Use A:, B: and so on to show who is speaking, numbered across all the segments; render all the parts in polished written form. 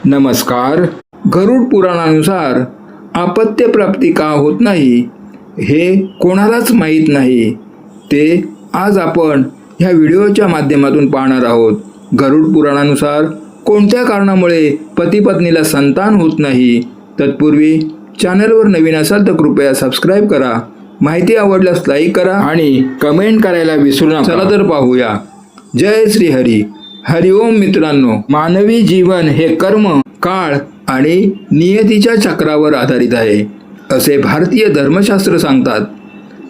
A: नमस्कार. गरुड पुराणानुसार अपत्यप्राप्ती का होत नाही हे कोणालाच माहीत नाही. ते आज आपण ह्या व्हिडिओच्या माध्यमातून पाहणार आहोत. गरुड पुराणानुसार कोणत्या कारणामुळे पती पत्नीला संतान होत नाही. तत्पूर्वी चॅनलवर नवीन असाल तर कृपया सबस्क्राईब करा. माहिती आवडल्यास लाईक करा आणि कमेंट करायला विसरू नका. चला तर पाहूया. जय श्री हरी. हरिओम मित्रांनो, मानवी जीवन हे कर्म, काळ आणि नियतीच्या चक्रावर आधारित आहे असे भारतीय धर्मशास्त्र सांगतात.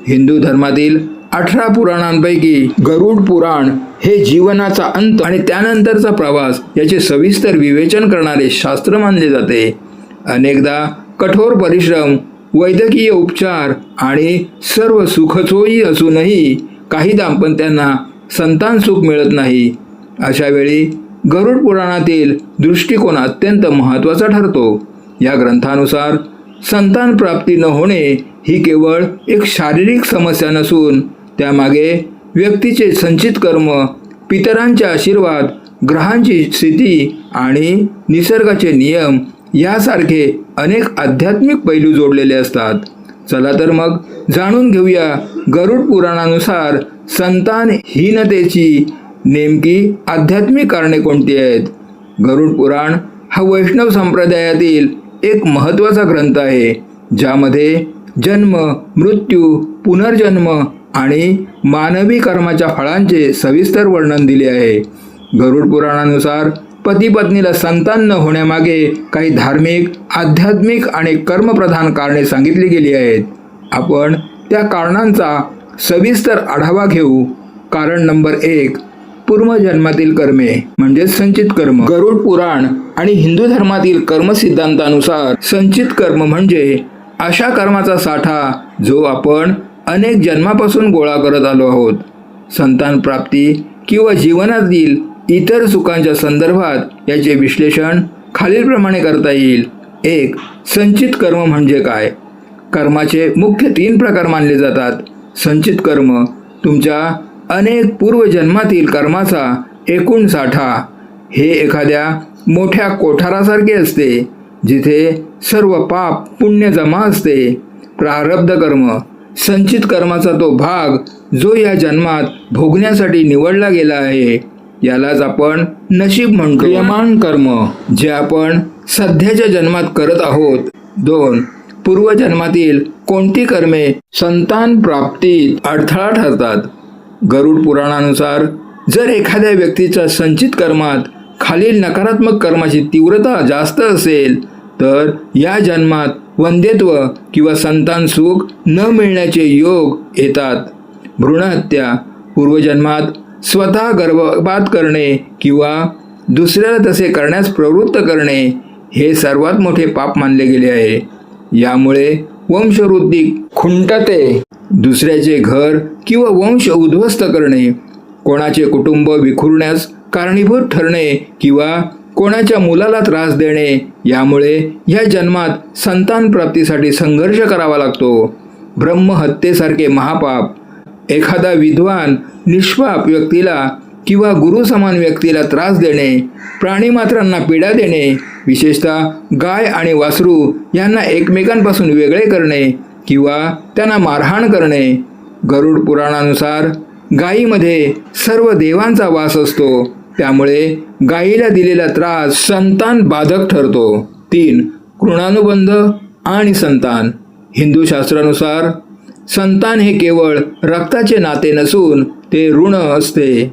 A: हिंदू धर्मातील 18 पुराणांपैकी गरुड पुराण हे जीवनाचा अंत आणि त्यानंतरचा प्रवास याचे सविस्तर विवेचन करणारे शास्त्र मानले जाते. अनेकदा कठोर परिश्रम, वैद्यकीय उपचार आणि सर्व सुखसोयी असूनही काही दाम्पत्यांना संतान सुख मिळत नाही. अशा वेळी गरुड पुराणातील दृष्टिकोन अत्यंत महत्त्वाचा ठरतो. या ग्रंथानुसार संतान प्राप्ती न होणे ही केवळ एक शारीरिक समस्या नसून त्यामागे व्यक्तीचे संचित कर्म, पितरांचे आशीर्वाद, ग्रहांची स्थिती आणि निसर्गाचे नियम यासारखे अनेक आध्यात्मिक पैलू जोडलेले असतात. चला तर मग जाणून घेऊया गरुड पुराणानुसार संतानहीनतेची नेमकी आध्यात्मिक कारणे कोणती आहेत. गरुड पुराण हा वैष्णव संप्रदायातील एक महत्त्वाचा ग्रंथ आहे, ज्यामध्ये जन्म, मृत्यू, पुनर्जन्म आणि मानवी कर्माच्या फळांचे सविस्तर वर्णन दिले आहे. गरुड पुराणानुसार पती पत्नीला संतान न होण्यामागे काही धार्मिक, आध्यात्मिक आणि कर्मप्रधान कारणे सांगितली गेली आहेत. आपण त्या कारणांचा सविस्तर आढावा घेऊ. कारण नंबर 1, पूर्वजन्मातील कर्मे म्हणजे संचित कर्म. गरुड पुराण आणि हिंदू धर्मातील कर्म सिद्धांतानुसार संचित कर्म म्हणजे अशा कर्माचा साठा जो आपण अनेक जन्मापासून गोळा करत आलो आहोत. संतान प्राप्ती किंवा जीवनातील इतर सुखांच्या संदर्भात याचे विश्लेषण खालीलप्रमाणे करता येईल. 1. संचित कर्म म्हणजे काय? कर्माचे मुख्य 3 प्रकार मानले जातात. संचित कर्म तुमच्या अनेक पूर्वजन्मातील कर्माचा एकूण साठा. हे एखाद्या मोठ्या कोठारासारखे असते जिथे सर्व पाप पुण्य जमा असते. प्रारब्ध कर्म संचित कर्माचा तो भाग जो या जन्मात भोगण्यासाठी निवडला गेला आहे. यालाच आपण नशीब म्हणतो. क्रियमाण कर्म जे आपण सध्याच्या जन्मात करत आहोत. 2. पूर्वजन्मातील कोणती कर्मे संतान प्राप्तीत अडथळा ठरतात. गरुड पुराणानुसार जर एखाद्या व्यक्तीच्या संचित कर्मात खालील नकारात्मक कर्माची तीव्रता जास्त असेल तर या जन्मात वंध्यत्व किंवा संतान सुख न मिळण्याचे योग येतात. भ्रूणहत्या, पूर्वजन्मात स्वतः गर्भपात करणे किंवा दुसऱ्याला तसे करण्यास प्रवृत्त करणे हे सर्वात मोठे पाप मानले गेले आहे. यामुळे वंशवृद्धी खुंटते. दुसऱ्याचे घर किंवा वंश उद्ध्वस्त करणे, कोणाचे कुटुंब विखुरण्यास कारणीभूत ठरणे किंवा कोणाच्या मुलाला त्रास देणे यामुळे या जन्मात संतान प्राप्तीसाठी संघर्ष करावा लागतो. ब्रह्महत्येसारखे महापाप, एखादा विद्वान निष्पाप व्यक्तीला किंवा गुरुसमान व्यक्तीला त्रास देणे, प्राणीमात्रांना पीडा देणे, विशेषतः गाय आणि वासरू यांना एकमेकांपासून वेगळे करणे किंवा त्यांना मारहाण करणे. गरुड पुराणानुसार गायीमध्ये सर्व देवांचा वास असतो, त्यामुळे गायीला दिलेला त्रास संतान बाधक ठरतो. 3. ऋणानुबंध आणि संतान. हिंदू शास्त्रानुसार संतान हे केवळ रक्ताचे नाते नसून ते ऋण असते.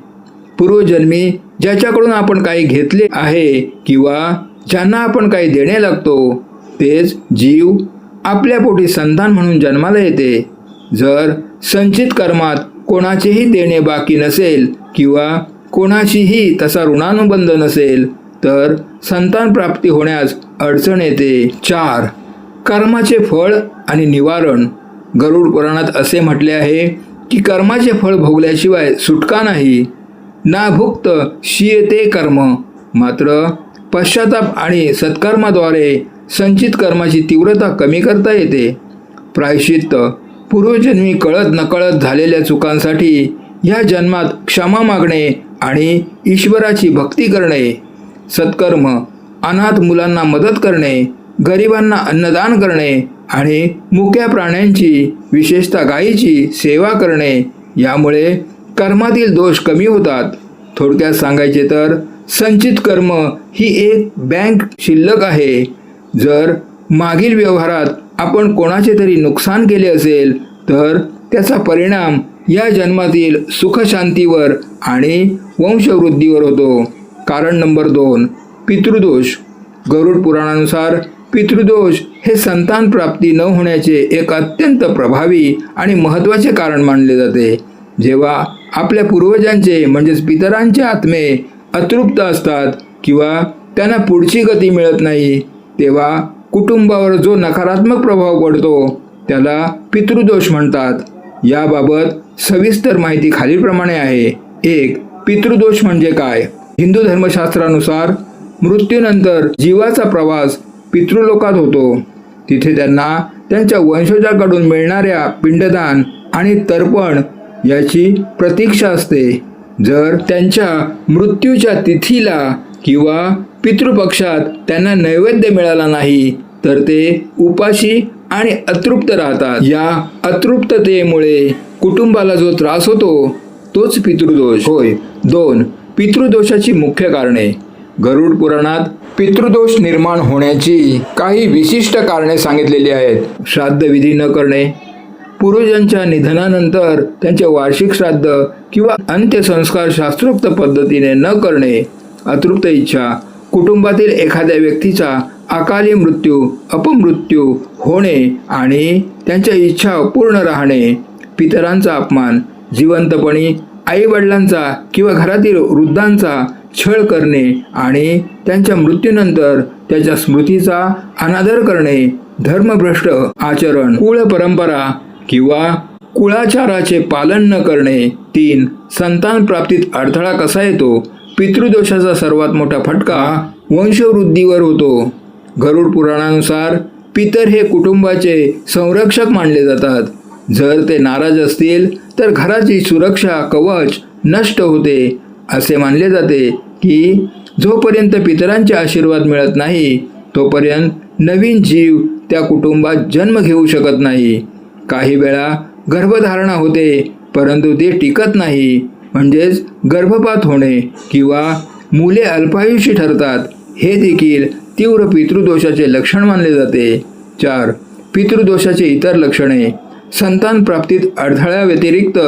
A: पूर्वजन्मी ज्याच्याकडून आपण काही घेतले आहे किंवा ज्यांना आपण काही देणे लागतो तेच जीव आपल्या पोटी संतान म्हणून जन्माला येते. जर संचित कर्मात कोणाचेही देणे बाकी नसेल किंवा कोणाशीही तसा ऋणानुबंध नसेल तर संतान प्राप्ती होण्यास अडचण येते. 4. कर्माचे फळ आणि निवारण. गरुड पुराणात असे म्हटले आहे की कर्माचे फळ भोगल्याशिवाय सुटका नाही. ना भुक्त शियते कर्म. मात्र पश्चाताप आणि सत्कर्माद्वारे संचित कर्माची तीव्रता कमी करता येते. प्रायश्चित्त पूर्वजन्मी कळत नकळत झालेल्या चुकांसाठी या जन्मात क्षमा मागणे आणि ईश्वराची भक्ती करणे. सत्कर्म अनाथ मुलांना मदत करणे, गरिबांना अन्नदान करणे आणि मुक्या प्राण्यांची विशेषतः गायीची सेवा करणे यामुळे कर्मातील दोष कमी होतात. थोडक्यात सांगायचे तर संचित कर्म ही एक बँक शिल्लक आहे. जर मागील व्यवहारात आपण कोणाचे तरी नुकसान केले असेल तर त्याचा परिणाम या जन्मातील सुखशांतीवर आणि वंशवृद्धीवर होतो. कारण नंबर 2, पितृदोष. गरुड पुराणानुसार पितृदोष हे संतान प्राप्ती न होण्याचे एक अत्यंत प्रभावी आणि महत्त्वाचे कारण मानले जाते. जेव्हा आपल्या पूर्वजांचे म्हणजेच पितरांचे आत्मे अतृप्त असतात किंवा त्यांना पुढची गती मिळत नाही, तेव्हा कुटुंबावर जो नकारात्मक प्रभाव पडतो त्याला पितृदोष म्हणतात. याबाबत सविस्तर माहिती खालीलप्रमाणे आहे. 1. पितृदोष म्हणजे काय? हिंदू धर्मशास्त्रानुसार मृत्यूनंतर जीवाचा प्रवास पितृलोकात होतो. तिथे त्यांना त्यांच्या वंशजाकडून मिळणाऱ्या पिंडदान आणि तर्पण याची प्रतीक्षा असते. जर त्यांच्या मृत्यूच्या तिथीला किंवा पितृपक्षात त्यांना नैवेद्य मिळाला नाही तर ते उपाशी आणि अतृप्त राहतात. या अतृप्ततेमुळे कुटुंबाला जो त्रास होतो तोच पितृदोष होय. 2. पितृदोषाची मुख्य कारणे. गरुड पुराणात पितृदोष निर्माण होण्याची काही विशिष्ट कारणे सांगितलेली आहेत. श्राद्धविधी न करणे, पूर्वजांच्या निधनानंतर त्यांचे वार्षिक श्राद्ध किंवा अंत्यसंस्कार शास्त्रोक्त पद्धतीने न करणे, अतृप्त इच्छा, कुटुंबातील एखाद्या व्यक्तीचा अकाली मृत्यू, अपमृत्यू होणे आणि त्यांच्या इच्छा अपूर्ण राहणे, पितरांचा अपमान, जिवंतपणी आईवडिलांचा किंवा घरातील वृद्धांचा छळ करणे आणि त्यांच्या मृत्यूनंतर त्याच्या स्मृतीचा अनादर करणे, धर्मभ्रष्ट आचरण, कुळ परंपरा किंवा कुळाचाराचे पालन न करणे. 3. संतान प्राप्तीत अडथळा कसा येतो? पितृदोषाचा सर्वात मोठा फटका वंशवृद्धीवर होतो. गरुड पुराणानुसार पितर हे कुटुंबाचे संरक्षक मानले जातात. जर ते नाराज असतील तर घराची सुरक्षा कवच नष्ट होते. असे मानले जाते की जोपर्यंत पितरांचे आशीर्वाद मिळत नाही तोपर्यंत नवीन जीव त्या कुटुंबात जन्म घेऊ शकत नाही. काही वेळा गर्भधारणा होते परंतु ते टिकत नाही, म्हणजेच गर्भपात होणे किंवा मुले अल्पायुषी ठरतात. हे देखील तीव्र पितृदोषाचे लक्षण मानले जाते. 4. पितृदोषाचे इतर लक्षणे. संतान प्राप्तीत अडथळ्याव्यतिरिक्त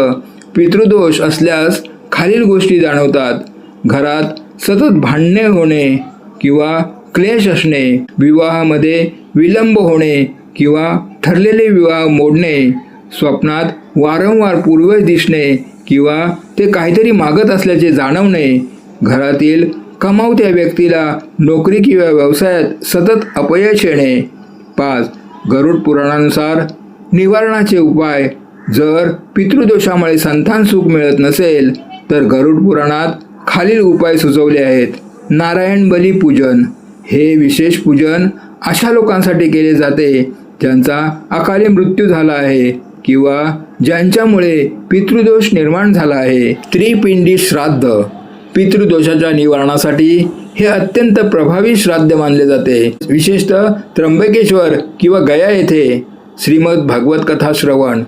A: पितृदोष असल्यास खालील गोष्टी जाणवतात. घरात सतत भांडणे होणे किंवा क्लेश असणे, विवाहामध्ये विलंब होणे किंवा ठरलेले विवाह मोडणे, स्वप्नात वारंवार पूर्वज दिसणे किंवा ते काहीतरी मागत असल्याचे जाणवणे, घरातील कमावत्या व्यक्तीला नोकरी किंवा व्यवसायात सतत अपयश येणे. 5. गरुड पुराणानुसार निवारणाचे उपाय. जर पितृदोषामुळे संतान सुख मिळत नसेल तर गरुड पुराणात खालील उपाय सुचवले आहेत. नारायण बली पूजन. हे विशेष पूजन अशा लोकांसाठी केले जाते ज्यांचा अकाली मृत्यू झाला आहे किंवा ज्यांच्यामुळे पितृदोष निर्माण झाला आहे. त्रिपिंडी श्राद्ध. पितृदोषाच्या निवारणासाठी हे अत्यंत प्रभावी श्राद्ध मानले जाते. विशेषतः त्र्यंबकेश्वर किंवा गया येथे श्रीमद भागवत कथा श्रवण,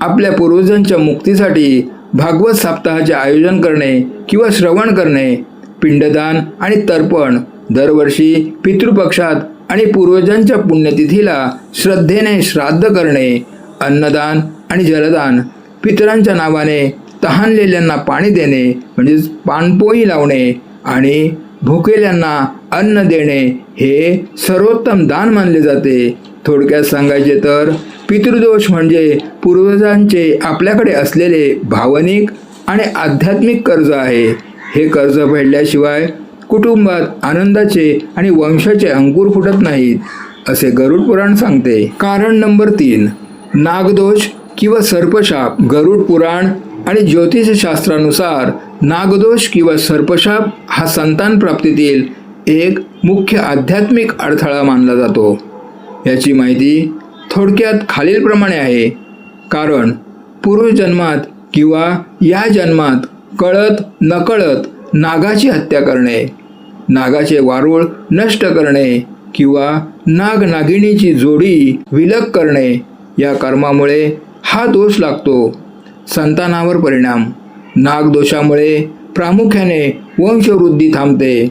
A: आपल्या पूर्वजांच्या मुक्तीसाठी भागवत सप्ताहाचे आयोजन करणे किंवा श्रवण करणे, पिंडदान आणि तर्पण, दरवर्षी पितृपक्षात आणि पूर्वजांच्या पुण्यतिथीला श्रद्धेने श्राद्ध करणे, अन्नदान आणि जलदान, पितरांच्या नावाने तहानलेल्यांना पाणी देणे म्हणजेच पाणपोई लावणे आणि भुकेल्यांना अन्न देणे हे सर्वोत्तम दान मानले जाते. थोडक्यात सांगायचे तर पितृदोष म्हणजे पूर्वजांचे आपल्याकडे असलेले भावनिक आणि आध्यात्मिक कर्ज आहे. हे कर्ज फेडल्याशिवाय कुटुंबात आनंदाचे आणि वंशाचे अंकुर फुटत नाहीत असे गरुड पुराण सांगते. कारण नंबर 3. नागदोष किंवा सर्पशाप. गरुड पुराण आणि ज्योतिषशास्त्रानुसार नागदोष किंवा सर्पशाप हा संतान प्राप्तीतील एक मुख्य आध्यात्मिक अडथळा मानला जातो. याची माहिती थोडक्यात खालीलप्रमाणे आहे. कारण पूर्वजन्मात किंवा या जन्मात कळत नकळत नागाची हत्या करणे, नागाचे वारूळ नष्ट करणे किंवा नाग नागिणीची जोडी विलग करणे या कर्मामुळे हा दोष लागतो. संतानावर परिणाम. नागदोषामुळे प्रामुख्याने वंशवृद्धी थांबते,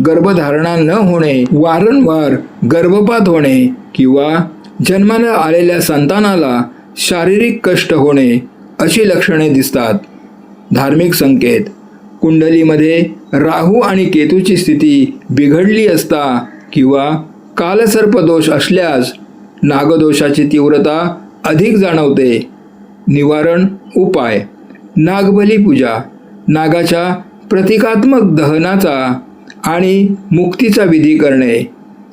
A: गर्भधारणा न होणे, वारंवार गर्भपात होणे किंवा जन्माला आलेल्या संतानाला शारीरिक कष्ट होणे अशी लक्षणे दिसतात. धार्मिक संकेत. कुंडलीमध्ये राहू आणि केतूची स्थिती बिघडली असता किंवा कालसर्पदोष असल्यास नागदोषाची तीव्रता अधिक जाणवते. निवारण उपाय. नागबली पूजा. नागाच्या प्रतिकात्मक दहनाचा आणि मुक्तीचा विधी करणे.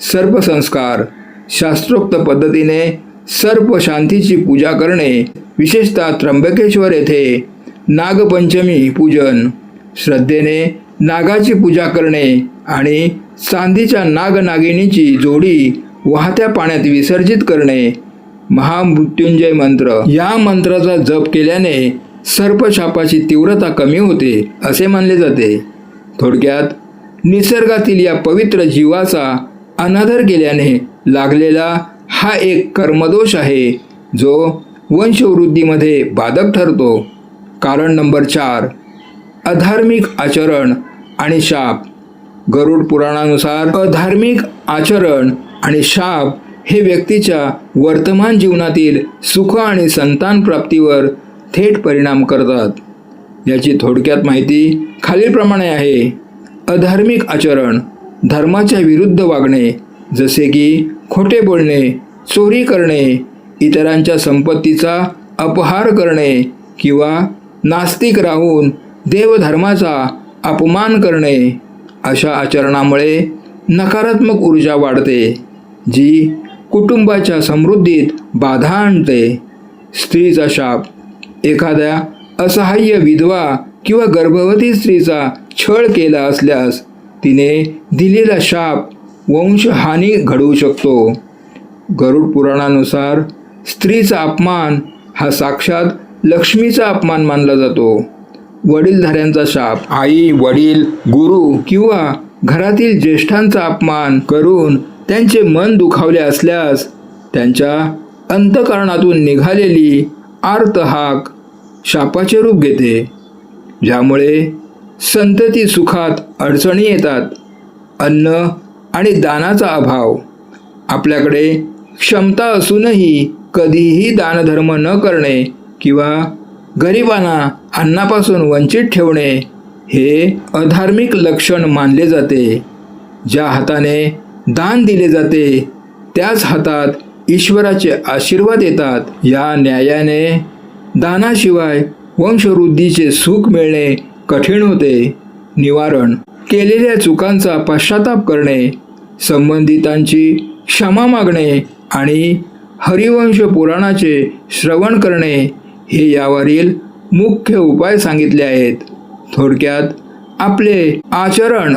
A: सर्पसंस्कार. शास्त्रोक्त पद्धतीने सर्प शांतीची पूजा करणे. विशेषतः त्र्यंबकेश्वर येथे नागपंचमी पूजन. श्रद्धेने नागाची पूजा करणे आणि चांदीच्या नागनागिनीची जोडी वाहत्या पाण्यात विसर्जित करणे. महामृत्युंजय मंत्र. या मंत्राचा जप केल्याने सर्पशापाची तीव्रता कमी होते असे मानले जाते. थोडक्यात निसर्गातील या पवित्र जीवाचा अनादर केल्याने लागलेला हा एक कर्मदोष आहे जो वंशवृद्धीमध्ये बाधक ठरतो. कारण नंबर 4. अधार्मिक आचरण आणि शाप. गरुड पुराणानुसार अधार्मिक आचरण आणि शाप हे व्यक्तीच्या वर्तमान जीवनातील सुख आणि संतान प्राप्तीवर थेट परिणाम करतात. याची थोडक्यात माहिती खालीलप्रमाणे आहे. अधार्मिक आचरण. धर्माच्या विरुद्ध वागणे, जसे की खोटे बोलणे, चोरी करणे, इतरांच्या संपत्तीचा अपहार करणे किंवा नास्तिक राहून देवधर्माचा अपमान करणे. अशा आचरणामुळे नकारात्मक ऊर्जा वाढते, जी कुटुंबाच्या समृद्धीत बाधा आणते. स्त्रीचा शाप. एखाद्या असहाय्य विधवा किंवा गर्भवती स्त्रीचा छळ केला असल्यास तिने दिलेला शाप वंशहानी घडवू शकतो. गरुड पुराणानुसार स्त्रीचा अपमान हा साक्षात लक्ष्मीचा अपमान मानला जातो. वडीलधाऱ्यांचा शाप. आई, वडील, गुरु किंवा घरातील ज्येष्ठांचा अपमान करून त्यांचे मन दुखावले असल्यास त्यांच्या अंतःकरणातून निघालेली आर्त हाक शापाचे रूप घेते, ज्यामुळे संतती सुखात अडचणी येतात. अन्न आणि दानाचा अभाव. आपल्याकडे क्षमता असूनही कधीही दानधर्म न करणे किंवा गरिबांना अन्नापासून वंचित ठेवणे हे अधार्मिक लक्षण मानले जाते. ज्या हाताने दान दिले जाते त्याच हातात ईश्वराचे आशीर्वाद येतात. या न्यायाने दानाशिवाय वंशवृद्धीचे सुख मिळणे कठीण होते. निवारण. केलेल्या चुकांचा पश्चाताप करणे, संबंधितांची क्षमा मागणे आणि हरिवंश पुराणाचे श्रवण करणे हे यावरील मुख्य उपाय सांगितले आहेत. थोडक्यात आपले आचरण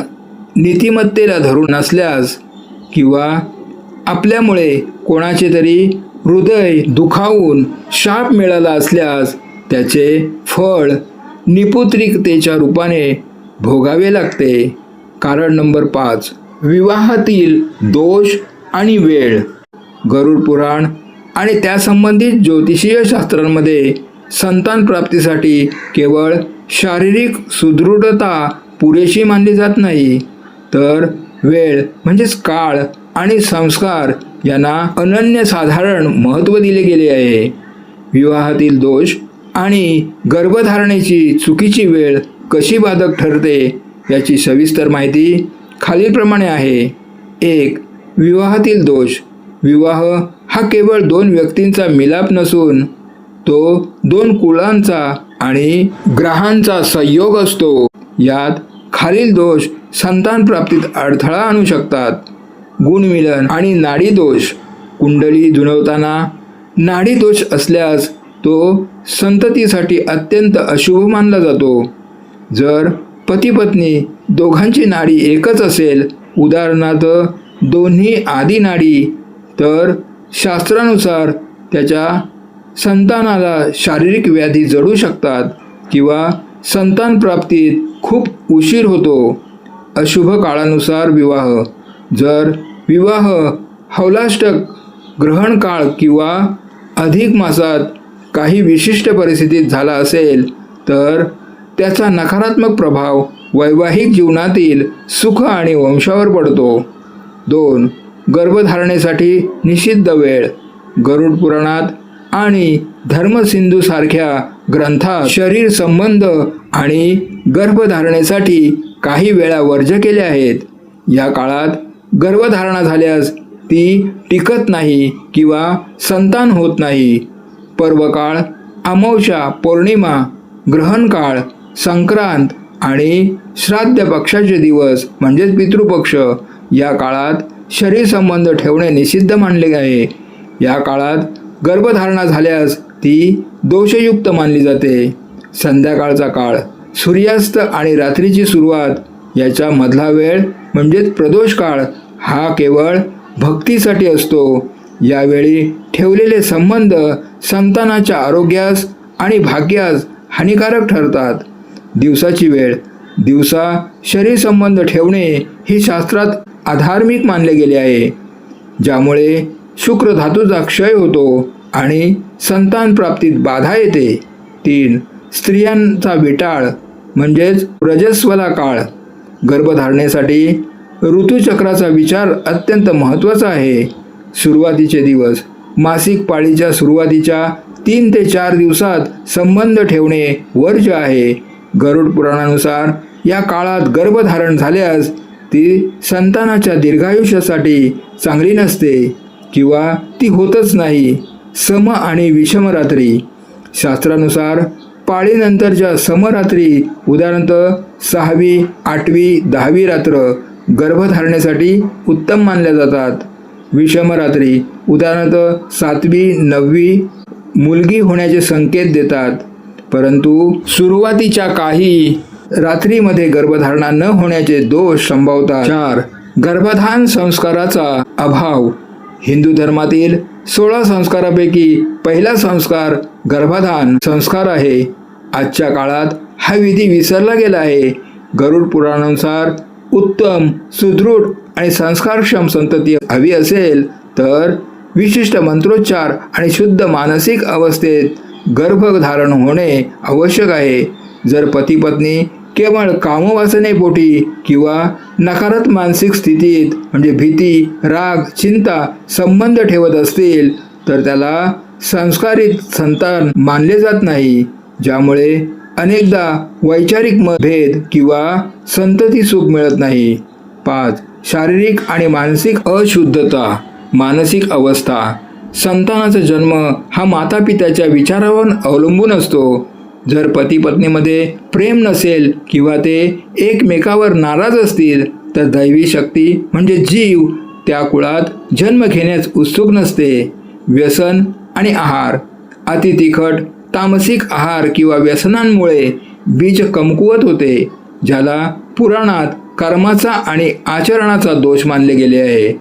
A: नीतिमत्तेला धरून नसल्यास किंवा आपल्यामुळे कोणाचे तरी हृदय दुखावून शाप मिळाला असल्यास त्याचे फळ निपुत्रिकतेच्या रूपाने भोगावे लागते. कारण नंबर 5. विवाहातील दोष आणि वेळ. गरुड पुराण आणि त्यासंबंधित ज्योतिषीय शास्त्रांमध्ये संतान प्राप्तीसाठी केवळ शारीरिक सुदृढता पुरेशी मानली जात नाही, तर वेळ म्हणजेच काळ आणि संस्कार यांना अनन्यसाधारण महत्त्व दिले गेले आहे. विवाहातील दोष आणि गर्भधारणेची चुकीची वेळ कशी बाधक ठरते याची सविस्तर माहिती खालीलप्रमाणे आहे. 1. विवाहातील दोष. विवाह हा केवळ 2 व्यक्तींचा मिलाप नसून तो 2 कुळांचा आणि ग्रहांचा संयोग असतो. यात खालील दोष संतान प्राप्तीत अडथळा आणू शकतात. गुणमिलन आणि नाडी दोष. कुंडली जुळवताना नाडी दोष असल्यास तो संततीसाठी अत्यंत अशुभ मानला जातो. जर पती पत्नी दोघांची नाडी एकच असेल, उदाहरणार्थ दोन्ही आदी नाडी, तर शास्त्रानुसार त्याच्या संतानाला शारीरिक व्याधी जडू शकतात किंवा संतान प्राप्तीत खूप उशीर होतो. अशुभ काळानुसार विवाह. जर विवाह हौलाष्टक ग्रहण काळ किंवा अधिक मासात काही विशिष्ट परिस्थितीत झाला असेल तर त्याचा नकारात्मक प्रभाव वैवाहिक जीवनातील सुख आणि वंशावर पडतो. 2. गर्भधारणेसाठी निषिद्ध वेळ. गरुड पुराणात आणि धर्मसिंधू सारख्या ग्रंथात शरीर संबंध आणि गर्भधारणेसाठी काही वेळा वर्ज्य केल्या आहेत. या काळात गर्भधारणा झाल्यास ती टिकत नाही किंवा संतान होत नाही. पर्वकाळ, अमावस्या, पौर्णिमा, ग्रहणकाळ, संक्रांत आणि श्राद्ध पक्षाचे दिवस म्हणजेच पितृपक्ष या काळात शरीर संबंध ठेवणे निषिद्ध मानले आहे. या काळात गर्भधारणा झाल्यास ती दोषयुक्त मानली जाते. संध्याकाळचा काळ, सूर्यास्त आणि रात्रीची सुरुवात याच्या मधला वेळ म्हणजेच प्रदोष काळ हा केवळ भक्तीसाठी असतो. यावेळी ठेवलेले संबंध संतानाच्या आरोग्यास आणि भाग्यास हानिकारक ठरतात. दिवसाची वेळ. दिवसा शरीर संबंध ठेवणे हे शास्त्रात अधार्मिक मानले गेले आहे, ज्यामुळे शुक्र धातूचा क्षय होतो आणि संतान प्राप्तीत बाधा येते. 3. स्त्रियांचा विटाळ म्हणजेच रजस्वला काळ. गर्भधारणेसाठी ऋतुचक्राचा विचार अत्यंत महत्त्वाचा आहे. सुरुवातीचे दिवस. मासिक पाळीच्या सुरुवातीच्या 3 ते 4 दिवसात संबंध ठेवणे वर्ज्य आहे. गरुड पुराणानुसार या काळात गर्भधारण झाल्यास ती संतानाच्या दीर्घायुष्यासाठी चांगली नसते किंवा ती होतच नाही. सम आणि विषम रात्री. शास्त्रानुसार पाळीनंतरच्या समरात्री उदाहरणार्थ 6वी, 8वी, 10वी रात्र गर्भधारणेसाठी उत्तम मानल्या जातात. विषम रात्री उदाहरणार्थ 7वी, 9वी मुलगी होण्याचे संकेत देतात, परंतु सुरुवातीच्या काही रात्रीमध्ये गर्भधारणा न होण्याचे दोष संभवतात. 4. गर्भधान संस्काराचा अभाव. हिंदू धर्मातील 16 संस्कारापैकी पहिला संस्कार गर्भधान संस्कार आहे. आजच्या काळात हा विधी विसरला गेला आहे. गरुड पुराणानुसार उत्तम, सुदृढ आणि संस्कारक्षम संतती हवी असेल तर विशिष्ट मंत्रोच्चार आणि शुद्ध मानसिक अवस्थेत गर्भधारण होणे आवश्यक आहे. जर पती पत्नी केवळ कामवासनेपोटी किंवा नकारात्मक मानसिक स्थितीत म्हणजे भीती, राग, चिंता संबंध ठेवत असतील तर त्याला संस्कारित संतान मानले जात नाही, ज्यामुळे अनेकदा वैचारिक मतभेद किंवा संतती सुख मिळत नाही. 5. शारीरिक आणि मानसिक अशुद्धता. मानसिक अवस्था. संतानाचा जन्म हा मातापित्याच्या विचारावर अवलंबून असतो. जर पती पत्नीमध्ये प्रेम नसेल किंवा ते एकमेकावर नाराज असतील तर दैवी शक्ती म्हणजे जीव त्या कुळात जन्म घेण्यास उत्सुक नसते. व्यसन आणि आहार. अति तिखट तामसिक आहार किंवा व्यसनांमुळे बीज कमकुवत होते, ज्याला पुराणात कर्माचा आणि आचरणाचा दोष मानले गेले आहे.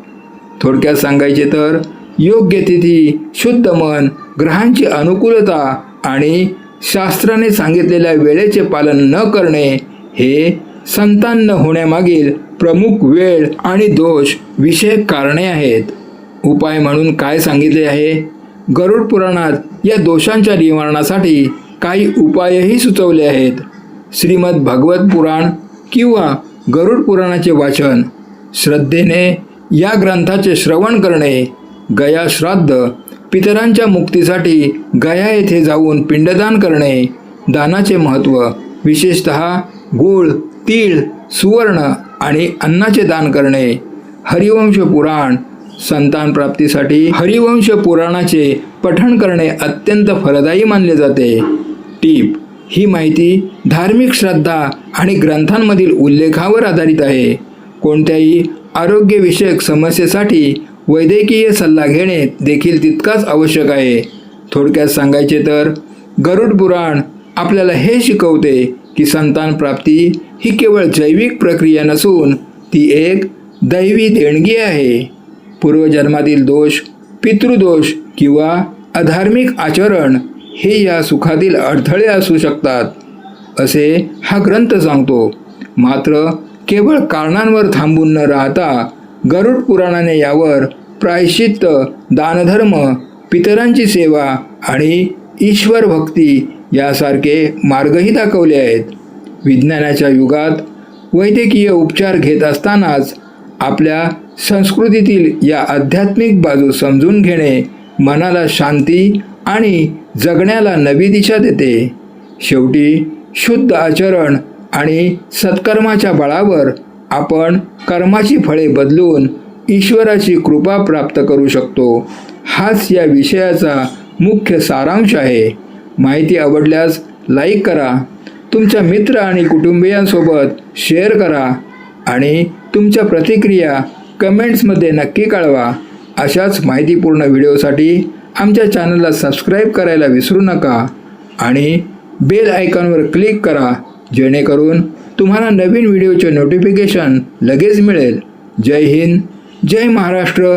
A: थोडक्यात सांगायचे तर योग्य तिथी, शुद्ध मन, ग्रहांची अनुकूलता आणि शास्त्राने सांगितलेल्या वेळेचे पालन न करणे हे संतान न होण्यामागील प्रमुख वेळ आणि दोष विषयक कारणे आहेत. उपाय म्हणून काय सांगितले आहे? गरुड पुराणात या दोषांच्या निवारणासाठी काही उपायही सुचवले आहेत. श्रीमद भागवत पुराण किंवा गरुड पुराणाचे वाचन, श्रद्धेने या ग्रंथाचे श्रवण करणे, गया श्राद्ध, पितरांच्या मुक्तीसाठी गया येथे जाऊन पिंडदान करणे, दानाचे महत्त्व, विशेषतः गूळ, तीळ, सुवर्ण आणि अन्नाचे दान करणे, हरिवंश पुराण, संतान प्राप्तीसाठी हरिवंश पुराणाचे पठण करणे अत्यंत फलदायी मानले जाते. टीप: ही माहिती धार्मिक श्रद्धा आणि ग्रंथांमधील उल्लेखावर आधारित आहे. कोणत्याही आरोग्यविषयक समस्येसाठी वैद्यकीय सल्ला घेणे देखील तितकाच आवश्यक आहे. थोडक्यात सांगायचे तर गरुड पुराण आपल्याला हे शिकवते की संतान प्राप्ती ही केवळ जैविक प्रक्रिया नसून ती एक दैवी देणगी आहे. पूर्वजन्मातील दोष, पितृदोष किंवा अधार्मिक आचरण हे या सुखातील अडथळे असू शकतात असे हा ग्रंथ सांगतो. मात्र केवळ कारणांवर थांबून न राहता गरुड पुराणाने यावर प्रायश्चित्त, दानधर्म, पितरांची सेवा आणि ईश्वर भक्ती यासारखे मार्गही दाखवले आहेत. विज्ञानाच्या युगात वैद्यकीय उपचार घेत असतानाच आपल्या संस्कृतीतील या आध्यात्मिक बाजू समजून घेणे मनाला शांती आणि जगण्याला नवी दिशा देते. शेवटी शुद्ध आचरण आणि सत्कर्माच्या बळावर आपण कर्माची फळे बदलून ईश्वराची कृपा प्राप्त करू शकतो. हाच या विषयाचा मुख्य सारांश आहे. माहिती आवडल्यास लाईक करा, तुमच्या मित्र आणि कुटुंबियांसोबत शेअर करा आणि तुमच्या प्रतिक्रिया कमेंट्समध्ये नक्की कळवा. अशाच माहितीपूर्ण व्हिडिओसाठी आमच्या चॅनलला सबस्क्राईब करायला विसरू नका आणि बेल आयकॉनवर क्लिक करा, जेणेकरून तुम्हाला नवीन व्हिडिओचे नोटिफिकेशन लगेच मिळेल. जय हिंद, जय महाराष्ट्र,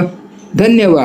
A: धन्यवाद.